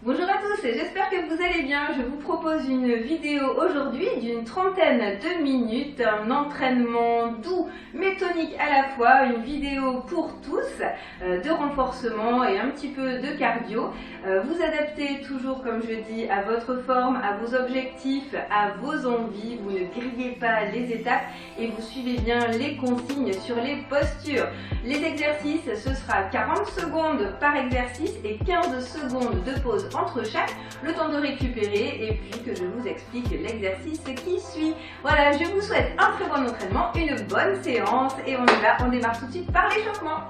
Bonjour à tous, j'espère que vous allez bien. Je vous propose une vidéo aujourd'hui d'une trentaine de minutes, un entraînement doux mais tonique à la fois, une vidéo pour tous, de renforcement et un petit peu de cardio. Vous adaptez toujours, comme je dis, à votre forme, à vos objectifs, à vos envies. Vous ne grillez pas les étapes et vous suivez bien les consignes sur les postures. Les exercices, ce sera 40 secondes par exercice et 15 secondes de pause entre chaque, le temps de récupérer et puis que je vous explique l'exercice qui suit. Voilà, je vous souhaite un très bon entraînement, une bonne séance et on y va, on démarre tout de suite par l'échauffement.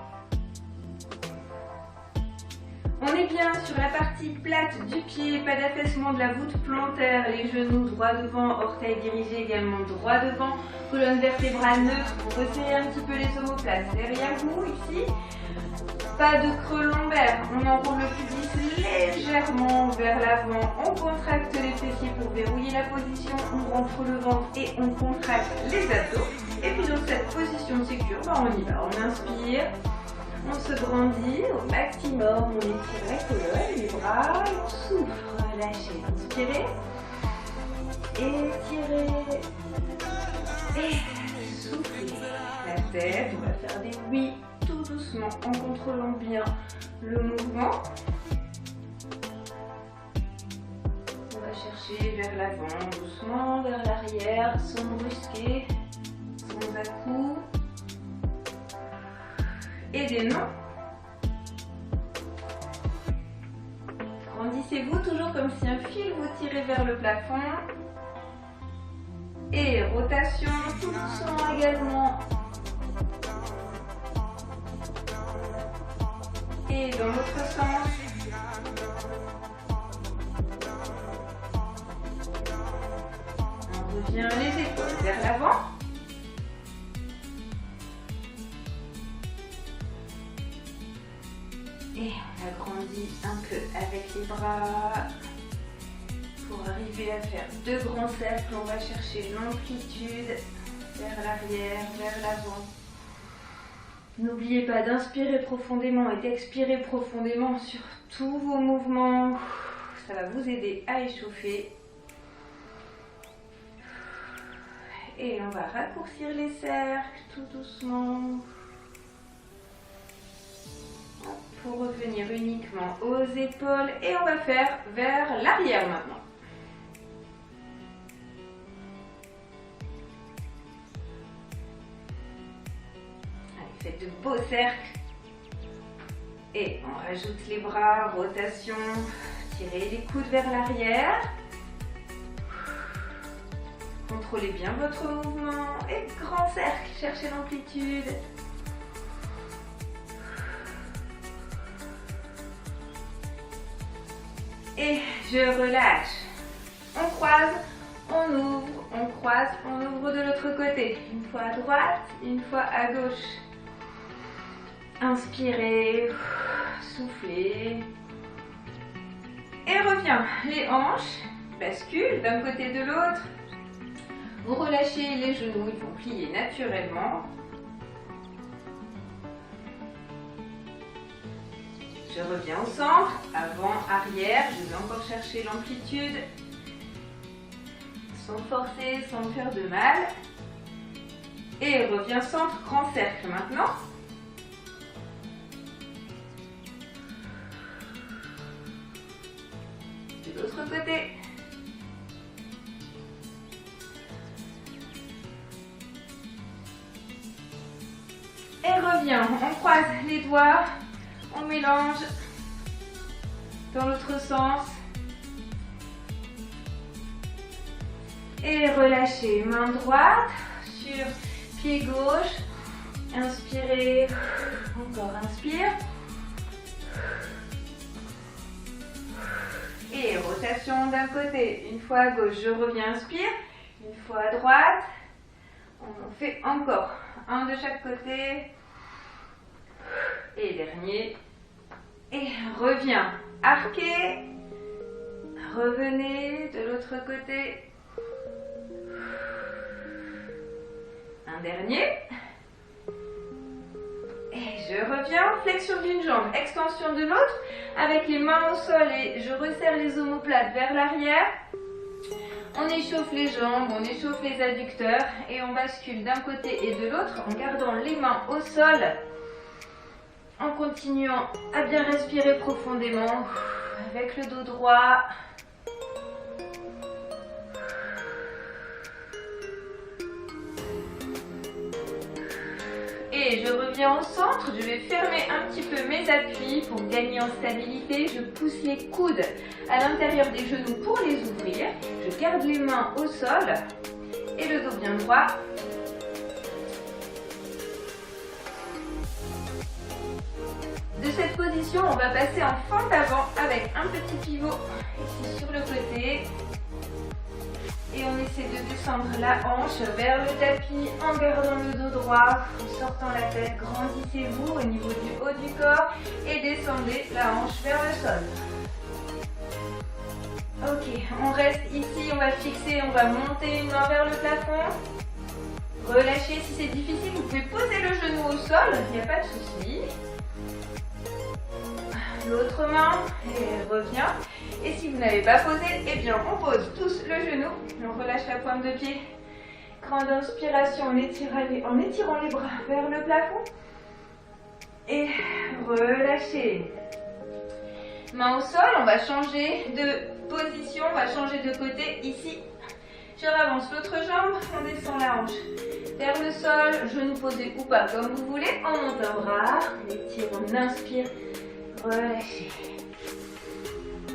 On est bien sur la partie plate du pied, pas d'affaissement de la voûte plantaire, les genoux droit devant, orteils dirigés également droit devant, colonne vertébrale neutre, vous resserrez un petit peu les omoplates derrière vous ici. Pas de creux lombaire, on enroule le pubis légèrement vers l'avant, on contracte les fessiers pour verrouiller la position, on rentre le ventre et on contracte les abdos. Et puis dans cette position sécure, on y va, on inspire, on se grandit au maximum, on étire la colonne, les bras, on souffle, relâchez, inspirez, étirez, et soufflez la tête, on va faire des oui tout doucement en contrôlant bien le mouvement. On va chercher vers l'avant, doucement vers l'arrière, sans brusquer, sans à-coups. Et des non. Grandissez-vous toujours comme si un fil vous tirait vers le plafond. Et rotation tout doucement également. Et dans l'autre sens. On revient les épaules vers l'avant. Et on agrandit un peu avec les bras. Pour arriver à faire deux grands cercles, on va chercher l'amplitude vers l'arrière, vers l'avant. N'oubliez pas d'inspirer profondément et d'expirer profondément sur tous vos mouvements. Ça va vous aider à échauffer. Et on va raccourcir les cercles tout doucement. Pour revenir uniquement aux épaules. Et on va faire vers l'arrière maintenant. Faites de beaux cercles et on rajoute les bras, rotation, tirez les coudes vers l'arrière, contrôlez bien votre mouvement et grand cercle, cherchez l'amplitude. Et je relâche, on croise, on ouvre, on croise, on ouvre de l'autre côté, une fois à droite, une fois à gauche. Inspirez, soufflez et revient. Les hanches basculent d'un côté de l'autre. Vous relâchez les genoux, ils vont plier naturellement. Je reviens au centre, avant, arrière, je vais encore chercher l'amplitude sans forcer, sans me faire de mal. Et reviens centre, grand cercle maintenant. De l'autre côté. Et reviens, on croise les doigts, on mélange dans l'autre sens. Et relâchez, main droite sur pied gauche. Inspirez, encore inspire. Et rotation d'un côté, une fois à gauche, je reviens, inspire, une fois à droite, on en fait encore, un de chaque côté, et dernier, et reviens, arquez, revenez de l'autre côté, un dernier, et je je reviens, flexion d'une jambe, extension de l'autre, avec les mains au sol et je resserre les omoplates vers l'arrière. On échauffe les jambes, on échauffe les adducteurs et on bascule d'un côté et de l'autre en gardant les mains au sol, en continuant à bien respirer profondément avec le dos droit. Et je reviens au centre, je vais fermer un petit peu mes appuis pour gagner en stabilité. Je pousse les coudes à l'intérieur des genoux pour les ouvrir. Je garde les mains au sol et le dos bien droit. De cette position, on va passer en fente avant avec un petit pivot ici sur le côté. Et on essaie de descendre la hanche vers le tapis en gardant le dos droit, en sortant la tête. Grandissez-vous au niveau du haut du corps et descendez la hanche vers le sol. Ok, on reste ici, on va fixer, on va monter une main vers le plafond. Relâchez si c'est difficile, vous pouvez poser le genou au sol, il n'y a pas de souci. L'autre main et revient. Et si vous n'avez pas posé, eh bien on pose tous le genou. On relâche la pointe de pied. Grande inspiration en étirant les bras vers le plafond. Et relâchez. Main au sol, on va changer de position, on va changer de côté ici. Je ravance l'autre jambe, on descend la hanche vers le sol, genou posé ou pas comme vous voulez. On monte un bras, on étire, on inspire. Relâchez.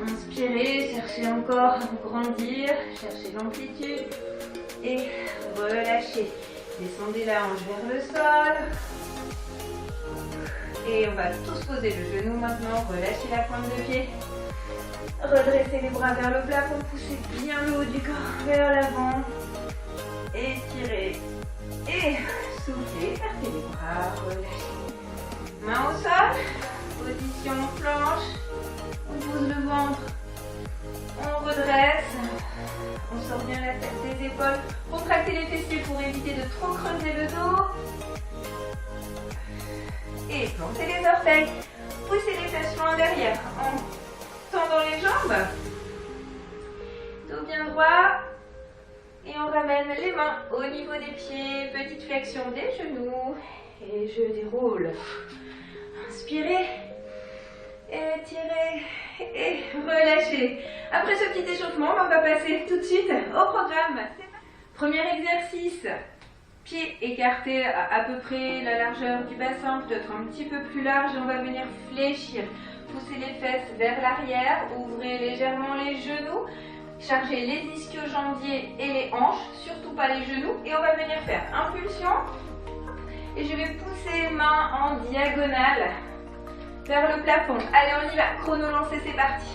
Inspirez, cherchez encore à vous grandir, cherchez l'amplitude et relâchez. Descendez la hanche vers le sol. Et on va tous poser le genou maintenant, relâchez la pointe de pied. Redressez les bras vers le plafond, poussez bien le haut du corps vers l'avant. Étirez et soufflez, écartez les bras, relâchez. Main au sol. Position planche, on pose le ventre, on redresse, on sort bien la tête des épaules, contractez les fessiers pour éviter de trop creuser le dos et plantez les orteils, poussez les fesses loin derrière en tendant les jambes, dos bien droit et on ramène les mains au niveau des pieds, petite flexion des genoux et je déroule. Inspirez, étirez et relâchez. Après ce petit échauffement, on va passer tout de suite au programme. Premier exercice, pieds écartés à peu près la largeur du bassin, peut-être un petit peu plus large. On va venir fléchir, pousser les fesses vers l'arrière, ouvrez légèrement les genoux, chargez les ischio-jambiers et les hanches, surtout pas les genoux. Et on va venir faire impulsion. Et je vais pousser main en diagonale vers le plafond. Allez, on y va. Chrono lancé, c'est parti.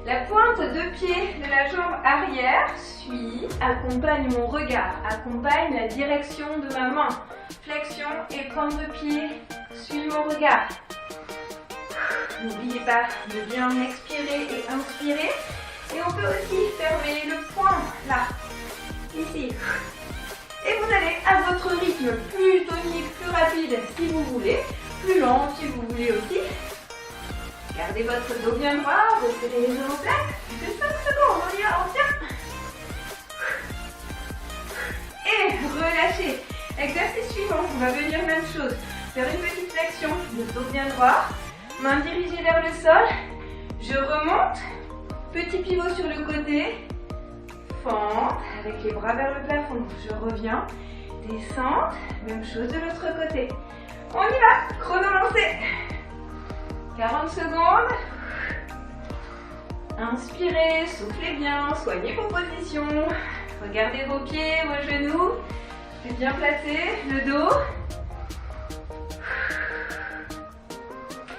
La pointe de pied de la jambe arrière suit, accompagne mon regard, accompagne la direction de ma main. Flexion et pointe de pied suit mon regard. N'oubliez pas de bien expirer et inspirer. Et on peut aussi fermer le poing, là, ici. Et vous allez à votre rythme, plus tonique, plus rapide si vous voulez, plus lent si vous voulez aussi. Gardez votre dos bien droit, resserrez les omoplates. De 5 secondes, on y va, on tient. Et relâchez. Exercice suivant, on va venir même chose. Faire une petite flexion, le dos bien droit, main dirigée vers le sol. Je remonte, petit pivot sur le côté. Fente avec les bras vers le plafond. Je reviens, descente, même chose de l'autre côté. On y va, chrono lancé. 40 secondes. Inspirez, soufflez bien, soignez vos positions. Regardez vos pieds, vos genoux. C'est bien placé, le dos.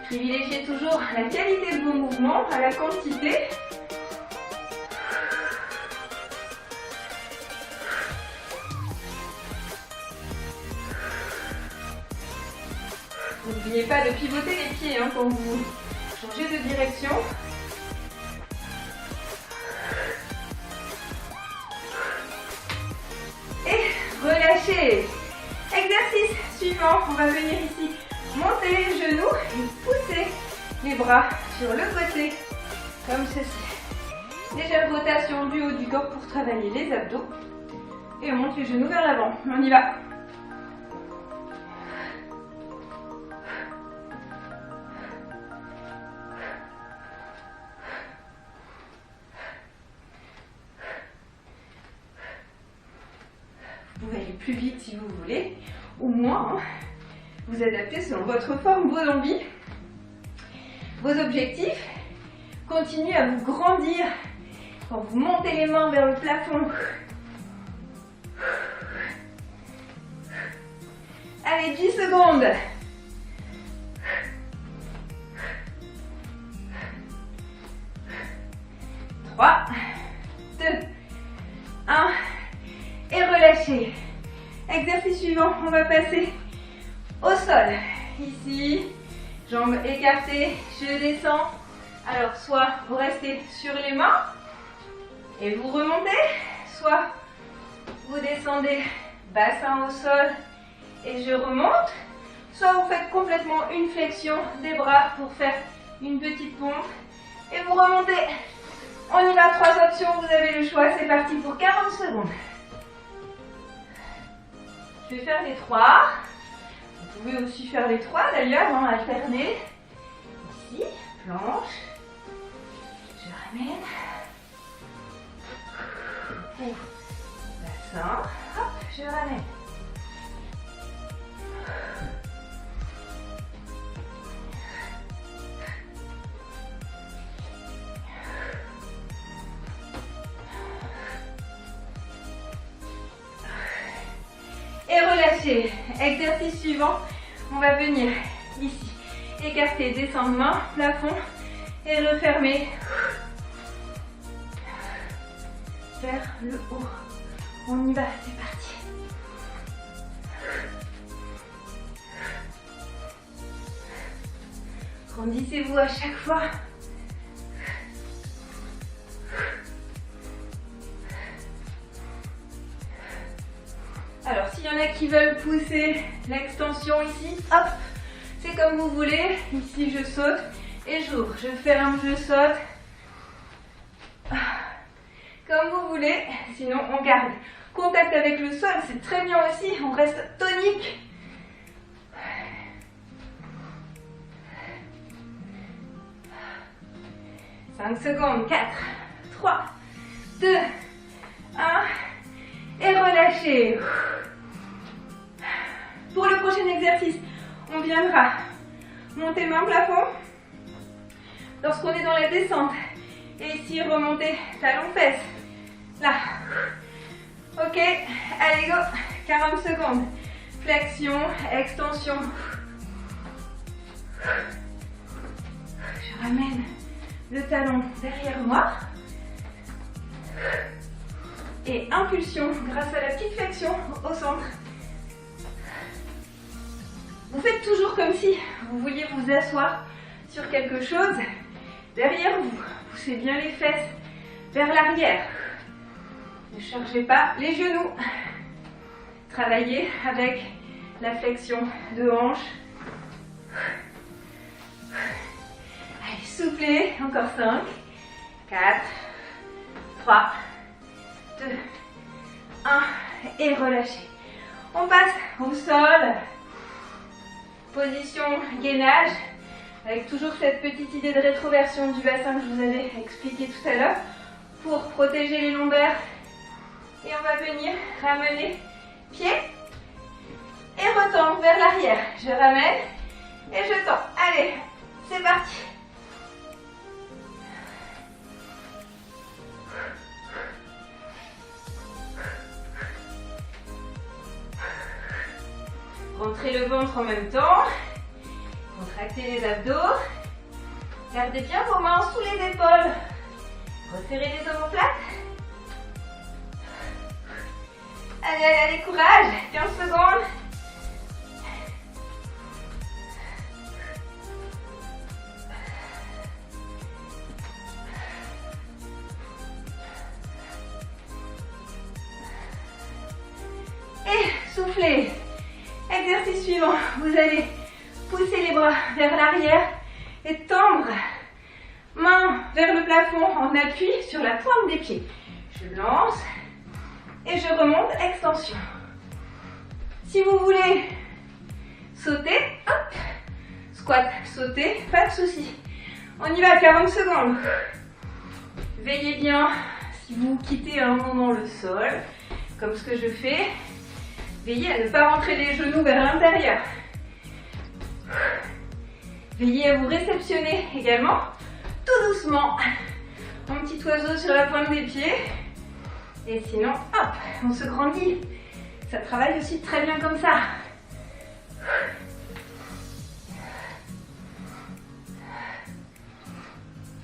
Privilégiez toujours la qualité de vos mouvements à la quantité. N'oubliez pas de pivoter les pieds quand vous changez de direction. Et relâchez. Exercice suivant, on va venir ici Montez les genoux et poussez les bras sur le côté, comme ceci. Légère rotation du haut du corps pour travailler les abdos. Et on monte les genoux vers l'avant. On y va. Vous pouvez aller plus vite si vous voulez, ou moins. Vous adaptez selon votre forme, vos envies, vos objectifs. Continuez à vous grandir quand vous montez les mains vers le plafond. Allez, 10 secondes. 3, 2, 1. Et relâchez. Exercice suivant, on va passer au sol. Ici, jambes écartées, je descends. Alors, soit vous restez sur les mains et vous remontez, soit vous descendez bassin au sol et je remonte, soit vous faites complètement une flexion des bras pour faire une petite pompe et vous remontez. On y va, 3 options, vous avez le choix, c'est parti pour 40 secondes. Je vais faire les 3. Vous pouvez aussi faire les 3 d'ailleurs, alterner. Ici, planche. Je ramène. Bassin. Hop, je ramène. Et relâchez. Exercice suivant, on va venir ici, écarter, descendre main, plafond et refermer vers le haut. On y va, c'est parti. Grandissez-vous à chaque fois. Alors, s'il y en a qui veulent pousser l'extension ici, hop, c'est comme vous voulez. Ici, je saute et j'ouvre. Je ferme, je saute. Comme vous voulez. Sinon, on garde contact avec le sol. C'est très bien aussi. On reste tonique. « 5 secondes. 4, 3, 2, 1. Et relâchez. Pour le prochain exercice, on viendra monter main plafond lorsqu'on est dans la descente. Et ici, remonter talon fesse. Là. Ok, allez go. 40 secondes. Flexion, extension. Je ramène le talon derrière moi. Et impulsion grâce à la petite flexion au centre. Vous faites toujours comme si vous vouliez vous asseoir sur quelque chose derrière vous. Poussez bien les fesses vers l'arrière. Ne chargez pas les genoux. Travaillez avec la flexion de hanche. Allez, soufflez. Encore 5, 4, 3, 2, 1 et relâchez. On passe au sol. Position gainage avec toujours cette petite idée de rétroversion du bassin que je vous avais expliqué tout à l'heure pour protéger les lombaires. Et on va venir ramener pied et retendre vers l'arrière. Je ramène et je tends. Allez, c'est parti. Rentrez le ventre en même temps. Contractez les abdos. Gardez bien vos mains sous les épaules. Resserrez les omoplates. Allez, allez, allez, courage. 15 secondes. Et soufflez. Exercice suivant, vous allez Poussez les bras vers l'arrière et tendre. Main vers le plafond en appui sur la pointe des pieds. Je lance et je remonte, extension. Si vous voulez sauter, hop, squat, sauter, pas de souci. On y va, 40 secondes. Veillez bien, si vous quittez un moment le sol, comme ce que je fais, veillez à ne pas rentrer les genoux vers l'intérieur. Veillez à vous réceptionner également, tout doucement. Mon petit oiseau sur la pointe des pieds. Et sinon, hop, on se grandit. Ça travaille aussi très bien comme ça.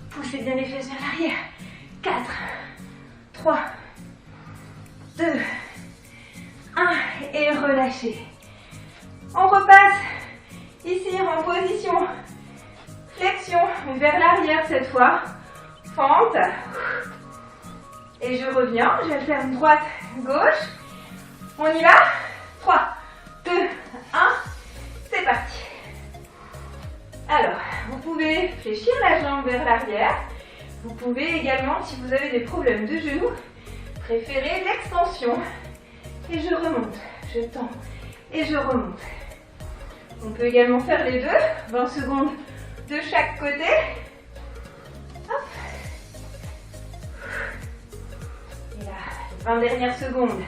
Poussez bien les fesses vers l'arrière. 4, 3, 2, 1 et relâchez. On repasse ici en position flexion vers l'arrière cette fois. Fente. Et je reviens, j'alterne droite, gauche. On y va. 3, 2, 1. C'est parti. Alors, vous pouvez fléchir la jambe vers l'arrière. Vous pouvez également, si vous avez des problèmes de genoux, préférer l'extension. Et je remonte, je tends et je remonte. On peut également faire les deux, 20 secondes de chaque côté. Hop. Et là, 20 dernières secondes.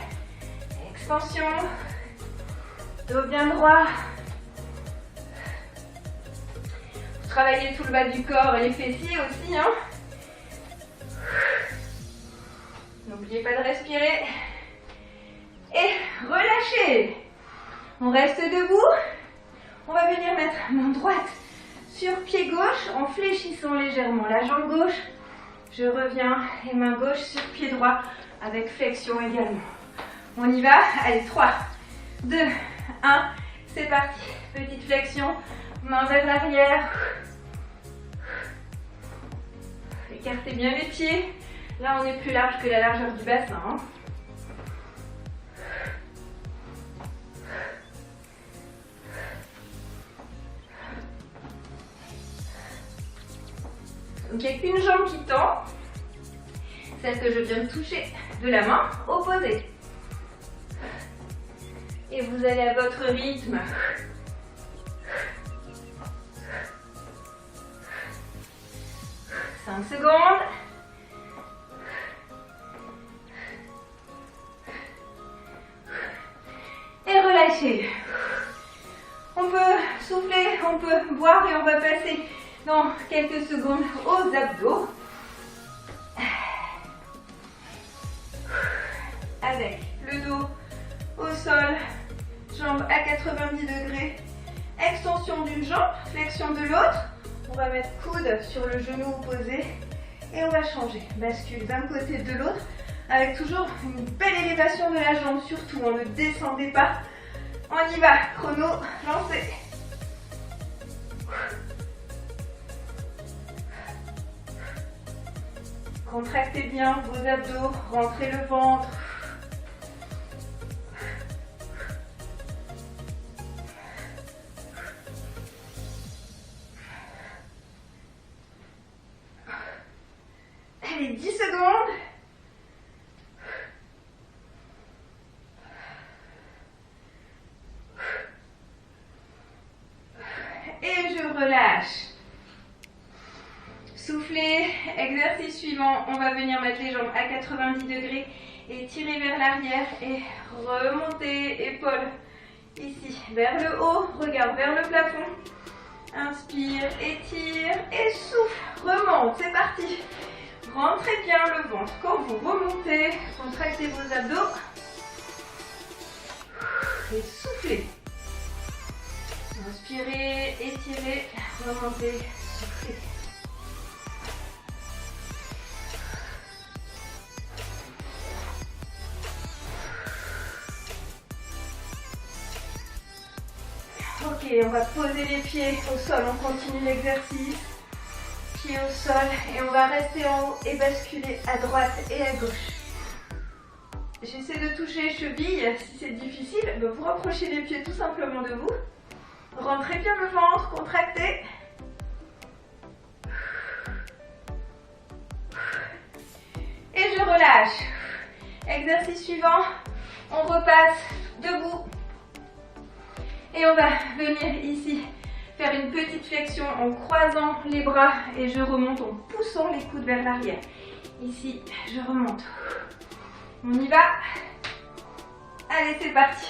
Extension, dos bien droit. Vous travaillez tout le bas du corps et les fessiers aussi, hein. N'oubliez pas de respirer. Et relâchez. On reste debout. On va venir mettre main droite sur pied gauche en fléchissant légèrement la jambe gauche. Je reviens et main gauche sur pied droit avec flexion également. On y va. Allez, 3, 2, 1. C'est parti. Petite flexion. Main vers l'arrière. Écartez bien les pieds. Là, on est plus large que la largeur du bassin, hein. Donc, il n'y a qu'une jambe qui tend, celle que je viens de toucher de la main opposée. Et vous allez à votre rythme. « 5 secondes. Et relâchez. On peut souffler, on peut boire et on va passer dans quelques secondes aux abdos. Avec le dos au sol, jambes à 90 degrés, extension d'une jambe, flexion de l'autre. On va mettre coude sur le genou opposé et on va changer. Bascule d'un côté de l'autre avec toujours une belle élévation de la jambe. Surtout, ne descendez pas. On y va. Chrono, lancez. Contractez bien vos abdos, rentrez le ventre. Allez, 10 secondes. Et je relâche. Soufflez. Exercice suivant. On va venir mettre les jambes à 90 degrés et tirer vers l'arrière et remonter épaules ici vers le haut. Regarde vers le plafond. Inspire, étire et souffle. Remonte. C'est parti. Rentrez bien le ventre quand vous remontez. Contractez vos abdos. Et soufflez. Inspirez, étirez, remontez, soufflez. Ok, on va poser les pieds au sol. On continue l'exercice. Pieds au sol et on va rester en haut et basculer à droite et à gauche. J'essaie de toucher les chevilles. Si c'est difficile, vous rapprochez les pieds tout simplement de vous. Rentrez bien le ventre, contractez. Et je relâche. Exercice suivant, on repasse debout. Et on va venir ici faire une petite flexion en croisant les bras et je remonte en poussant les coudes vers l'arrière. Ici, je remonte. On y va. Allez, c'est parti.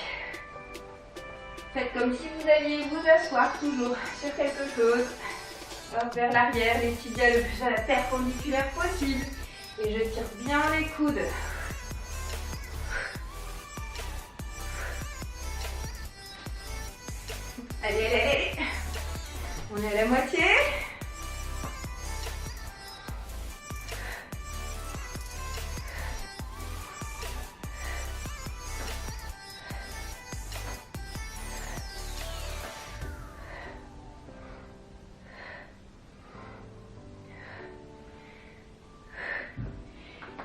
Faites comme si vous alliez vous asseoir toujours sur quelque chose. Hop, vers l'arrière, les tibias le plus à la perpendiculaire possible. Et je tire bien les coudes. Allez, allez, allez. On est à la moitié.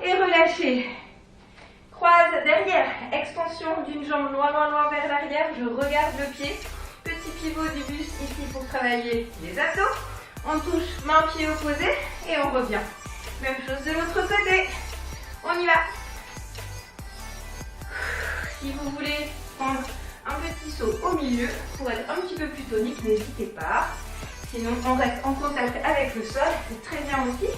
Et relâchez. Croise derrière. Extension d'une jambe loin, loin, loin vers l'arrière. Je regarde le pied. Petit pivot du buste ici pour travailler les abdos. On touche main, pied opposé et on revient. Même chose de l'autre côté. On y va. Si vous voulez prendre un petit saut au milieu pour être un petit peu plus tonique, n'hésitez pas. Sinon, on reste en contact avec le sol. C'est très bien aussi.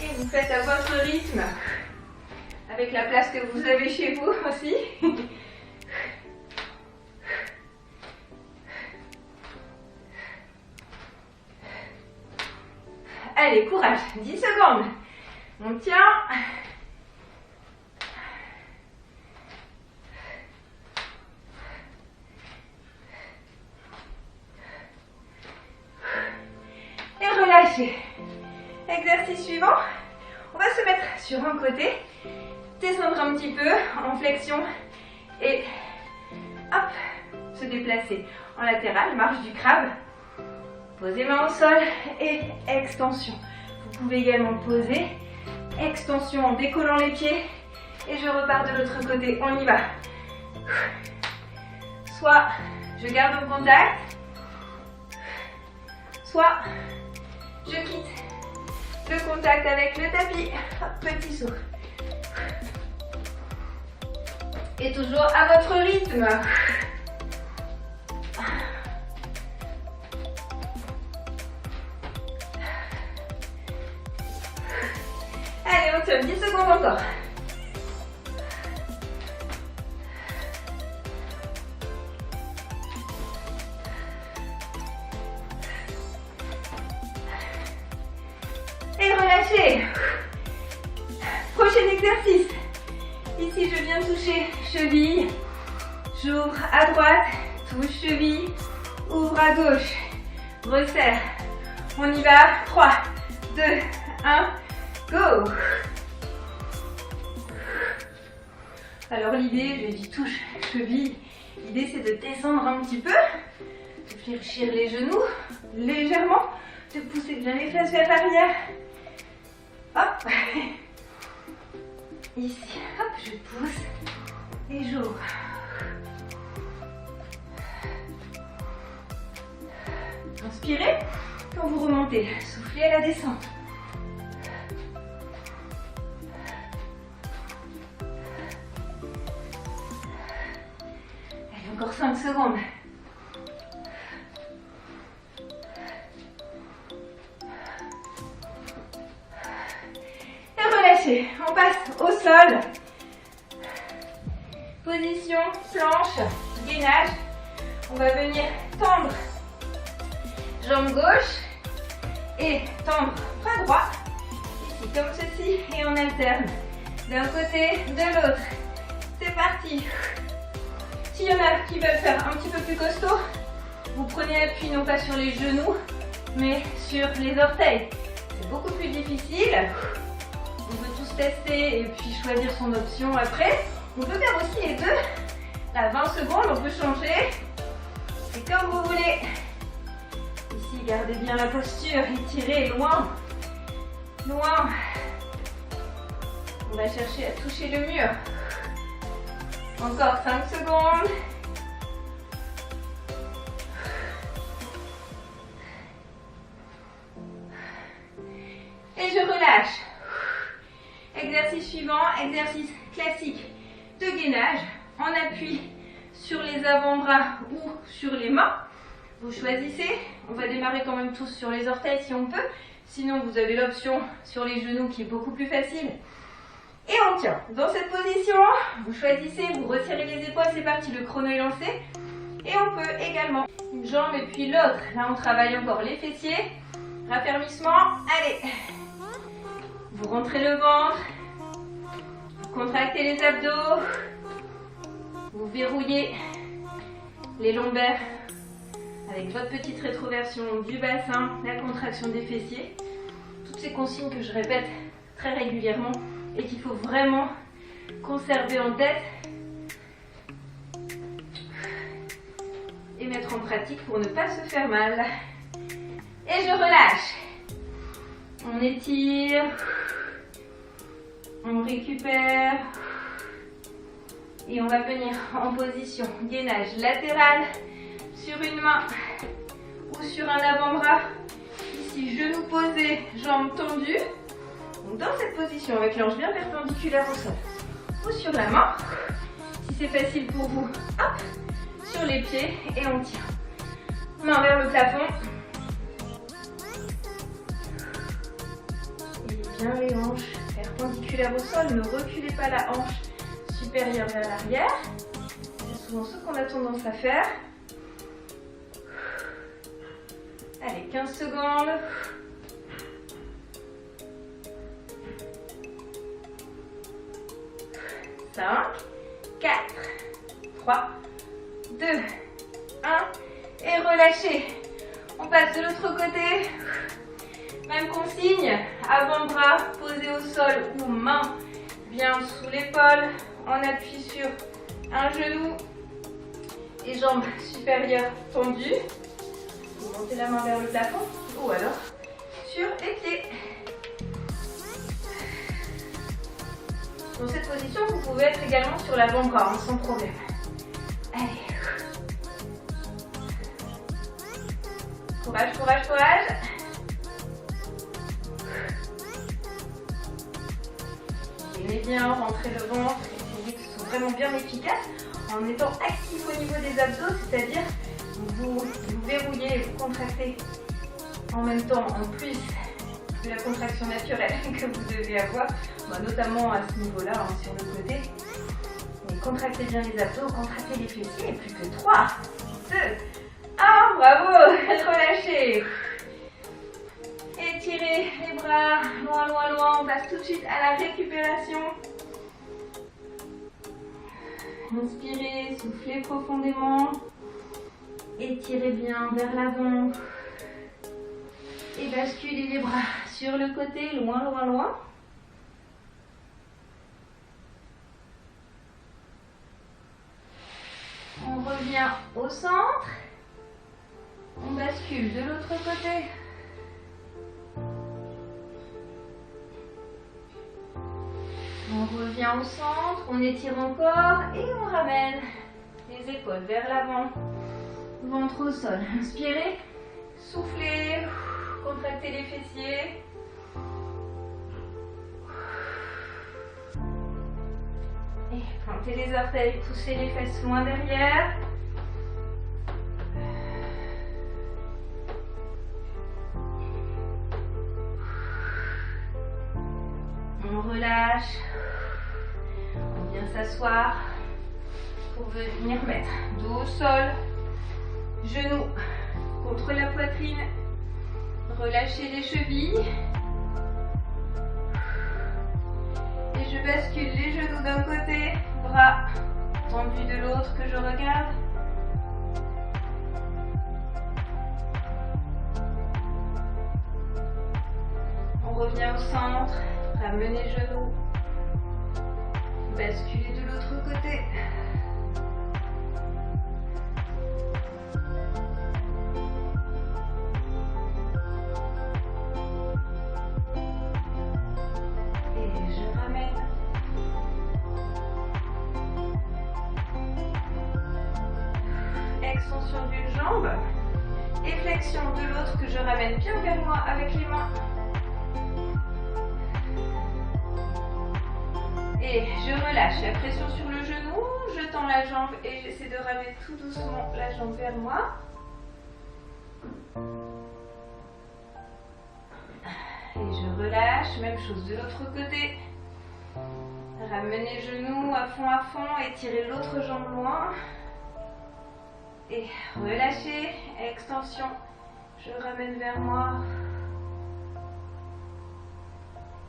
Et vous faites à votre rythme, avec la place que vous avez chez vous aussi. Allez, courage, 10 secondes. On tient. Et relâchez. Exercice suivant, on va se mettre sur un côté, descendre un petit peu en flexion et hop, se déplacer en latéral, marche du crabe. Posez main au sol et extension. Vous pouvez également poser, extension en décollant les pieds et je repars de l'autre côté, on y va. Soit je garde mon contact, soit je quitte le contact avec le tapis. Hop, petit saut. Et toujours à votre rythme. Allez, on tient 10 secondes encore. Et relâchez. Prochain exercice. Ici, je viens toucher cheville. J'ouvre à droite, touche cheville, ouvre à gauche, resserre. On y va. 3, 2, 1, go. Alors l'idée, je dis touche cheville. L'idée, c'est de descendre un petit peu, de fléchir les genoux légèrement, de pousser bien les fesses vers l'arrière. Hop. Ici, hop, je pousse et j'ouvre. Inspirez. Quand vous remontez, soufflez à la descente. Allez, encore 5 secondes. Et relâchez. On passe au sol. Position planche, gainage. On va venir tendre jambe gauche et tendre bras droit. Ici comme ceci et on alterne d'un côté, de l'autre. C'est parti. S'il y en a qui veulent faire un petit peu plus costaud, vous prenez appui non pas sur les genoux, mais sur les orteils. C'est beaucoup plus difficile. On peut tous tester et puis choisir son option après. On peut faire aussi les deux. À 20 secondes, on peut changer. C'est comme vous voulez. Ici, gardez bien la posture, étirez loin. Loin. On va chercher à toucher le mur. Encore 5 secondes. suivant, exercice classique de gainage en appui sur les avant-bras ou sur les mains. Vous choisissez, on va démarrer quand même tous sur les orteils si on peut, sinon vous avez l'option sur les genoux qui est beaucoup plus facile. Et on tient. Dans cette position, vous choisissez, vous retirez les épaules, c'est parti, le chrono est lancé. Et on peut également une jambe et puis l'autre. Là on travaille encore les fessiers, raffermissement, allez. Vous rentrez le ventre, vous contractez les abdos, vous verrouillez les lombaires avec votre petite rétroversion du bassin, la contraction des fessiers. Toutes ces consignes que je répète très régulièrement et qu'il faut vraiment conserver en tête et mettre en pratique pour ne pas se faire mal. Et je relâche. On étire, on récupère et on va venir en position gainage latéral sur une main ou sur un avant-bras. Ici, genoux posés, jambes tendues. Donc dans cette position avec l'ange bien perpendiculaire au sol ou sur la main. Si c'est facile pour vous, hop, sur les pieds et on tient. Main vers le plafond. Et bien les hanches perpendiculaires au sol. Ne reculez pas la hanche supérieure vers l'arrière. C'est souvent ce qu'on a tendance à faire. Allez, 15 secondes. 5, 4, 3, 2, 1 et relâchez. On passe de l'autre côté. Même consigne, avant-bras posé au sol ou main bien sous l'épaule. On appuie sur un genou et jambes supérieures tendues. Vous montez la main vers le plafond ou alors sur les pieds. Dans cette position, vous pouvez être également sur l'avant-bras, sans problème. Allez. Courage, courage, courage. Gainez bien, rentrez le ventre, essayez que ce soit vraiment bien efficace en étant actif au niveau des abdos, c'est-à-dire vous verrouillez et vous contractez en même temps, en plus de la contraction naturelle que vous devez avoir, notamment à ce niveau-là, sur le côté. Et contractez bien les abdos, contractez les fessiers, et plus que 3, 2, 1, bravo, relâchez. Étirez les bras, loin, loin, loin, on passe tout de suite à la récupération. Inspirez, soufflez profondément, étirez bien vers l'avant. Et basculez les bras sur le côté, loin, loin, loin. On revient au centre. On bascule de l'autre côté. On revient au centre, on étire encore et on ramène les épaules vers l'avant. Ventre au sol. Inspirez, soufflez. Contractez les fessiers. Et plantez les orteils, poussez les fesses loin derrière. On relâche. On vient s'asseoir pour venir mettre dos au sol, genoux contre la poitrine. Relâchez les chevilles. Et je bascule les genoux d'un côté, bras tendus de l'autre que je regarde. On revient au centre, ramenez genoux. Basculez de l'autre côté. Extension d'une jambe et flexion de l'autre que je ramène bien vers moi avec les mains. Et je relâche la pression sur le genou, je tends la jambe et j'essaie de ramener tout doucement la jambe vers moi. Et je relâche, même chose de l'autre côté. Ramenez genoux à fond, étirez l'autre jambe loin. Et relâchez, extension, je ramène vers moi.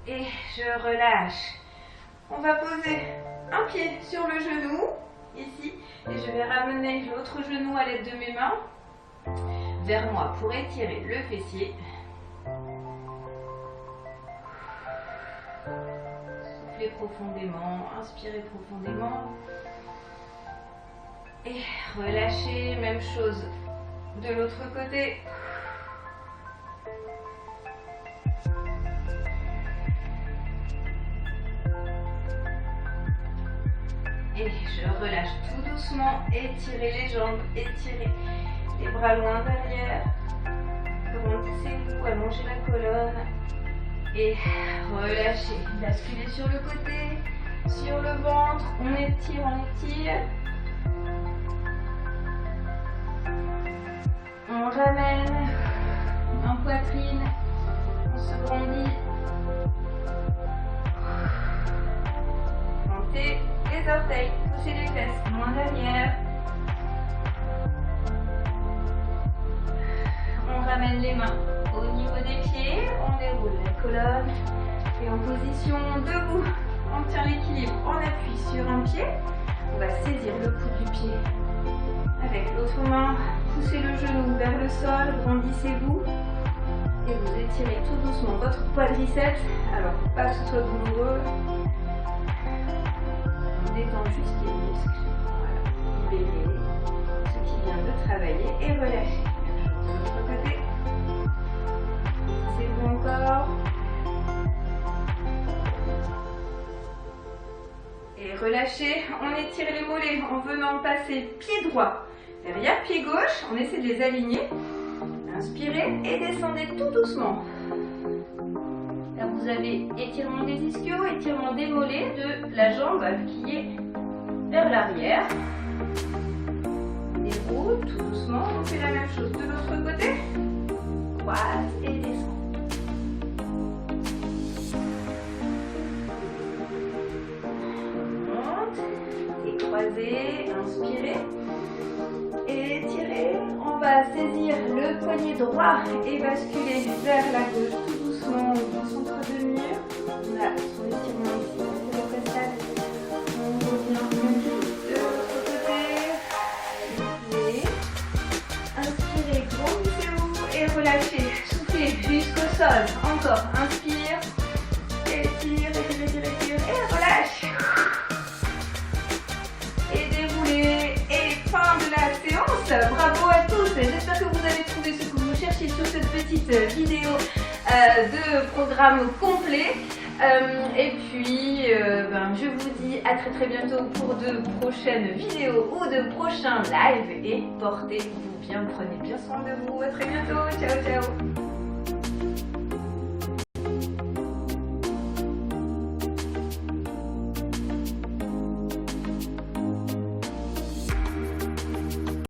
Et je relâche. On va poser un pied sur le genou, ici, et je vais ramener l'autre genou à l'aide de mes mains vers moi pour étirer le fessier. Soufflez profondément, inspirez profondément. Et relâchez, même chose de l'autre côté. Et je relâche tout doucement, étirez les jambes, étirez les bras loin derrière. Grandissez-vous, allongez la colonne. Et relâchez, basculez sur le côté, sur le ventre, on étire, On ramène en poitrine, on se grandit. Montez les orteils, poussez les fesses loin derrière. On ramène les mains au niveau des pieds, on déroule la colonne et en position debout, on tient l'équilibre, on appuie sur un pied, on va saisir le bout du pied avec l'autre main, poussez le genou vers le sol, grandissez-vous et vous étirez tout doucement votre quadriceps, alors pas que ce soit douloureux, on détend juste les muscles, voilà, libérez ce qui vient de travailler et relâchez. De l'autre côté. C'est bon encore. Et relâchez, on étire les mollets en venant passer pied droit derrière pied gauche, on essaie de les aligner. Inspirez et descendez tout doucement. Là vous avez étirement des ischios, étirement des mollets de la jambe qui est vers l'arrière. Déroule tout doucement, on fait la même chose de l'autre côté. Croise et descend. Monte et croisez, inspirez. Et étirez. On va saisir le poignet droit et basculer vers la gauche tout doucement au centre de mur. On a son étirement ici, c'est le passage. On revient de l'autre côté. Inspirez, grandissez-vous et relâchez. Soufflez jusqu'au sol. Encore, inspire. Étire, étire et relâche. Et déroulez. Et fin de la séance. Bravo à tous. J'espère que vous avez trouvé ce que vous cherchiez sur cette petite vidéo de programme complet. Et puis, je vous dis à très bientôt pour de prochaines vidéos ou de prochains lives. Et portez-vous bien, prenez bien soin de vous. À très bientôt. Ciao, ciao.